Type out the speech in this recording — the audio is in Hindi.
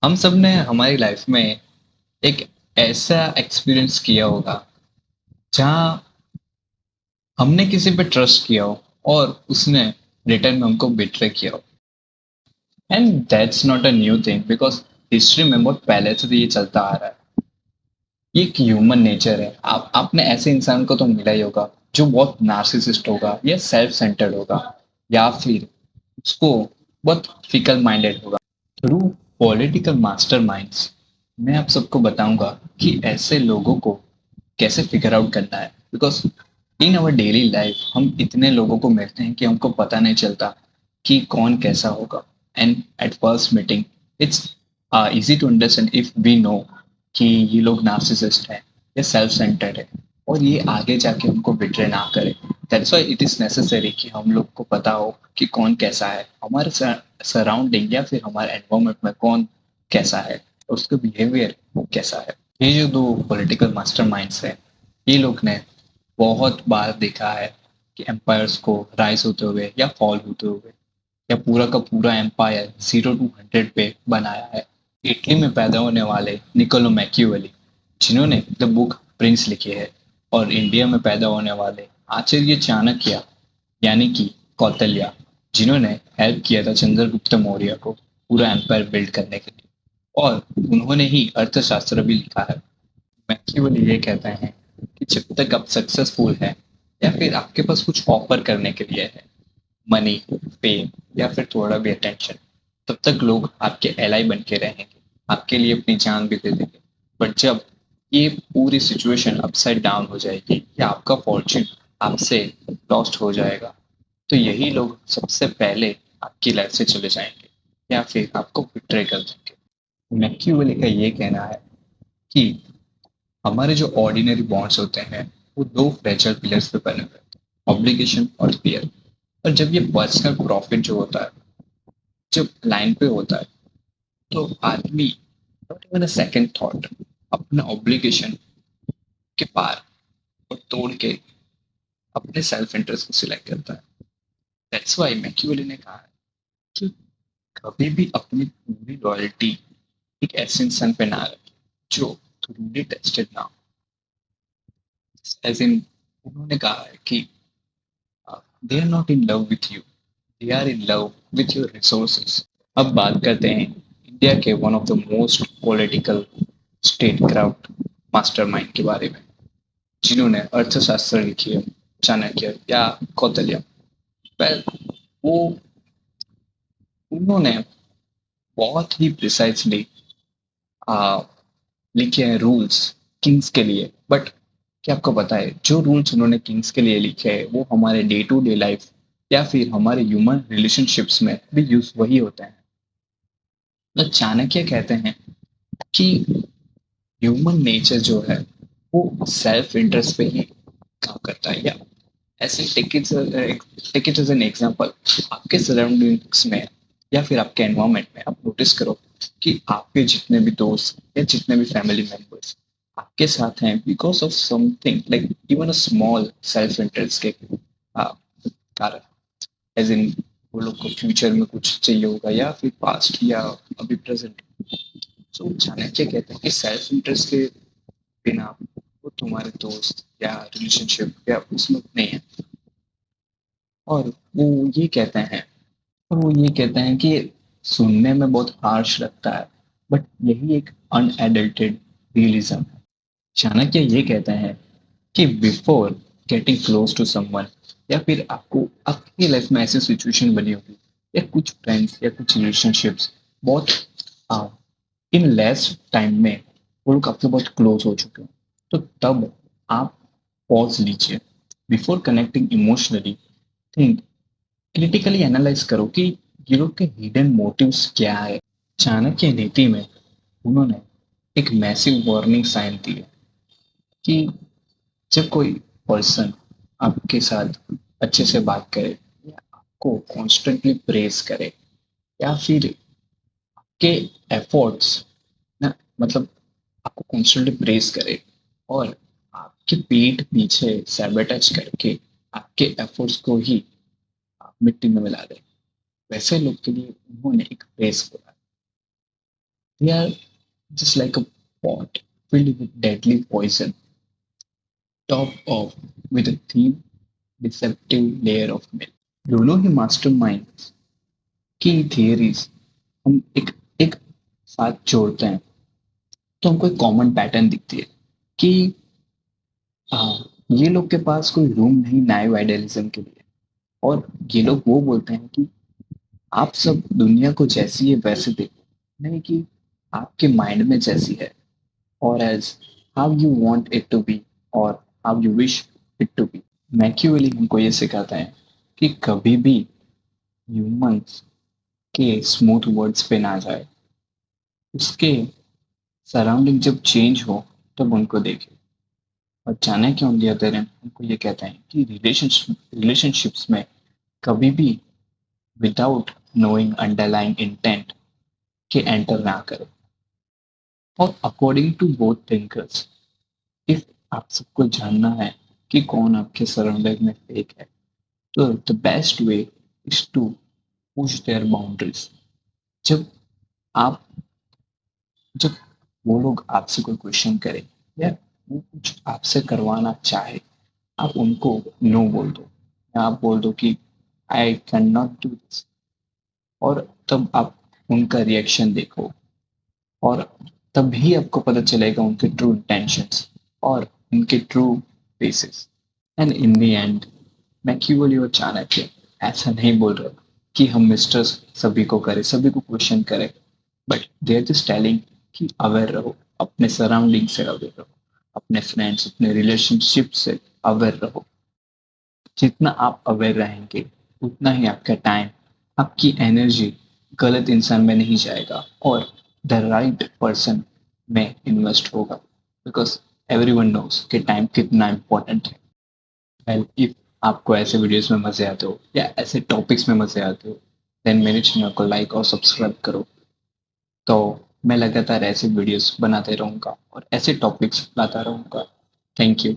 हम सब ने हमारी लाइफ में एक ऐसा एक्सपीरियंस किया होगा जहां हमने किसी पे ट्रस्ट किया हो और उसने रिटर्न में हमको बिट्रे किया हो। And that's not a new thing because history में बहुत पहले से तो ये चलता आ रहा है। ये एक ह्यूमन नेचर है। आपने ऐसे इंसान को तो मिला ही होगा जो बहुत नार्सिसिस्ट होगा या सेल्फ सेंटर्ड होगा, या फिर उसको बहुत फिकल माइंडेड होगा। थ्रू पॉलिटिकल मास्टरमाइंड्स मैं आप सबको बताऊंगा कि ऐसे लोगों को कैसे फिगर आउट करना है। Because in our daily life हम इतने लोगों को मिलते हैं कि हमको पता नहीं चलता कि कौन कैसा होगा। And at first meeting it's easy to understand if we know कि ये लोग नार्सिसिस्ट हैं या सेल्फ सेंटर्ड है, और ये आगे जाके हमको बिट्रे ना करे। That's why it is necessary कि हम लोग को पता हो कि कौन कैसा है, हमारे सराउंडिंग या फिर हमारे एनवायरमेंट में कौन कैसा है, उसका बिहेवियर कैसा है। ये जो दो पॉलिटिकल मास्टरमाइंड्स हैं, ये लोग ने बहुत बार देखा है कि एम्पायर्स को राइज होते हुए या फॉल होते हुए, या पूरा का पूरा एम्पायर 0 to 100 पे बनाया है। इटली में पैदा होने वाले निकोलो मैकियावेली, जिन्होंने द बुक प्रिंस लिखी है, और इंडिया में पैदा होने वाले आचार्य चाणक्य यानी कि कौटिल्य, जिन्होंने हेल्प किया था चंद्रगुप्त मौर्य को पूरा एम्पायर बिल्ड करने के लिए, और उन्होंने ही अर्थशास्त्र भी लिखा है। मैकियावेली ये कहते हैं कि जब तक आप सक्सेसफुल है या फिर आपके पास कुछ ऑफर करने के लिए है, मनी, फेम या फिर थोड़ा भी अटेंशन, तब तक लोग आपके एलाई बन के रहेंगे, आपके लिए अपनी जान भी दे देंगे। बट जब ये पूरी सिचुएशन अपसाइड डाउन हो जाएगी या आपका फॉर्च्यून आपसे लॉस्ट हो जाएगा, तो यही लोग सबसे पहले आपकी लाइफ से चले जाएंगे या फिर आपको बिट्रे कर देंगे। मैकियावेली का ये कहना है कि हमारे जो ऑर्डिनरी बॉन्ड्स होते हैं वो दो फ्रेजाइल पिलर्स पे बने हुए हैं, ऑब्लिगेशन और फियर। और जब ये पर्सनल प्रॉफिट जो होता है, जब लाइन पे होता है, तो आदमी not even a second thought अपना ऑब्लिगेशन के पार और तोड़ के अपने सेल्फ इंटरेस्ट को सिलेक्ट करता है। दैट्स व्हाई मैकियावेली ने कहा है कि कभी भी अपनी पूरी लॉयल्टी एक ऐसे इंसान पे ना रखें जो थ्रूली टेस्टेड ना हो। एज इन, उन्होंने कहा है कि they are not in love with you, they are in love with your resources. अब बात करते हैं इंडिया के one of the most political statecraft mastermind के बारे में, जिन्होंने अर्थशास्त्र लिखी है, चाणक्य या कौटिल्य। वेल, वो उन्होंने बहुत ही प्रिसाइजली लिखे हैं रूल्स किंग्स के लिए। बट क्या आपको पता है जो रूल्स उन्होंने किंग्स के लिए लिखे हैं वो हमारे डे टू डे लाइफ या फिर हमारे ह्यूमन रिलेशनशिप्स में भी यूज वही होते हैं। तो चाणक्य कहते हैं कि ह्यूमन नेचर जो है वो सेल्फ इंटरेस्ट पे ही काम करता है। या ऐसे take it as an example, आपके सराउंडिंग्स में या फिर आपके एनवायरमेंट में आप नोटिस करो कि आपके जितने भी दोस्त या जितने भी फैमिली मेंबर्स आपके साथ हैं because of something like even a small self interest के आ, कारण। एज इन, वो लोग को फ्यूचर में कुछ चाहिए होगा या फिर पास्ट या अभी प्रेजेंट। सो चाणक्य कहते हैं कि सेल्फ इंटरेस्ट के बिना वो तुम्हारे दोस्त या रिलेशनशिप या उसमें नहीं है। और वो ये कहते हैं और वो ये कहते हैं कि सुनने में बहुत हार्श लगता है, बट यही एक अनएडल्टेड रियलिज्म है। चाणक्य ये कहते हैं कि before getting close to someone, या फिर आपको आपकी लाइफ में ऐसी सिचुएशन बनी होगी या कुछ फ्रेंड्स या कुछ रिलेशनशिप्स बहुत इन लेस टाइम में वो लोग आपसे बहुत क्लोज हो चुके हैं, तो तब आप पॉज लीजिए। Before connecting emotionally, think critically analyse करो कि ये लोग के हिडन मोटिव्स क्या है। चाणक्य नीति में उन्होंने एक मैसिव वार्निंग साइन दी है कि जब कोई पर्सन आपके साथ अच्छे से बात करे या आपको कॉन्स्टेंटली प्रेज करे या फिर के एफर्ट्स ना, मतलब आपको कॉन्स्टेंटली प्रेज करे और आपके पीठ पीछे सैबोटेज करके आपके एफर्ट्स को ही मिट्टी में मिला दे, वैसे लोग के लिए उन्होंने एक प्रेस बोला। They are just like a pot filled with deadly poison, topped off with a thin, deceptive layer of milk. दोनों ही मास्टरमाइंड्स की थियरीज हम एक साथ जोड़ते हैं तो हमको एक कॉमन पैटर्न दिखती है कि ये लोग के पास कोई रूम नहीं नाइव आइडियलिज्म के लिए। और ये लोग वो बोलते हैं कि आप सब दुनिया को जैसी है वैसे देखो, नहीं कि आपके माइंड में जैसी है, और as how you want it to be और how you wish it to be. Machiavelli हमको ये सिखाता है कि कभी भी ह्यूमंस के स्मूथ वर्ड्स पे ना जाए, उसके सराउंडिंग जब चेंज हो तब उनको देखे। और जाने क्यों ऑन द अदर एंड हमको ये कहता है कि रिलेशनशिप्स में कभी भी विदाउट नोइंग अंडरलाइंग इंटेंट के एंटर ना करें। और according to both thinkers, if आप सबको जानना है कि कौन आपके सराउंडिंग में फेक है, तो the best way is to push their boundaries. जब आप जब वो लोग आपसे कोई क्वेश्चन करें या वो कुछ आपसे करवाना चाहे, आप उनको नो बोल दो, या आप बोल दो कि I can not do this. और तब आप उनका रिएक्शन देखो, और तभी आपको पता चलेगा उनके ट्रू इंटेंशंस और उनके true faces. And in the end Machiavelli और चाणक्य ऐसा नहीं बोल रहे कि हम मिस्टर सभी को करें, सभी को क्वेश्चन करें, but they are just telling कि अवेयर रहो, अपने सराउंडिंग से अवेयर रहो, अपने फ्रेंड्स अपने रिलेशनशिप से अवेयर रहो। जितना आप अवेयर रहेंगे उतना ही आपका टाइम, आपकी एनर्जी गलत इंसान में नहीं जाएगा और द राइट पर्सन में इन्वेस्ट होगा, बिकॉज एवरीवन नोस कि टाइम कितना इम्पोर्टेंट है। एंड इफ आपको ऐसे वीडियोस में मजे आते हो या ऐसे टॉपिक्स में मजे आते हो, देन मेरे चैनल को लाइक और सब्सक्राइब करो। तो मैं लगातार ऐसे वीडियोस बनाते रहूंगा और ऐसे टॉपिक्स लाता रहूंगा। Thank you.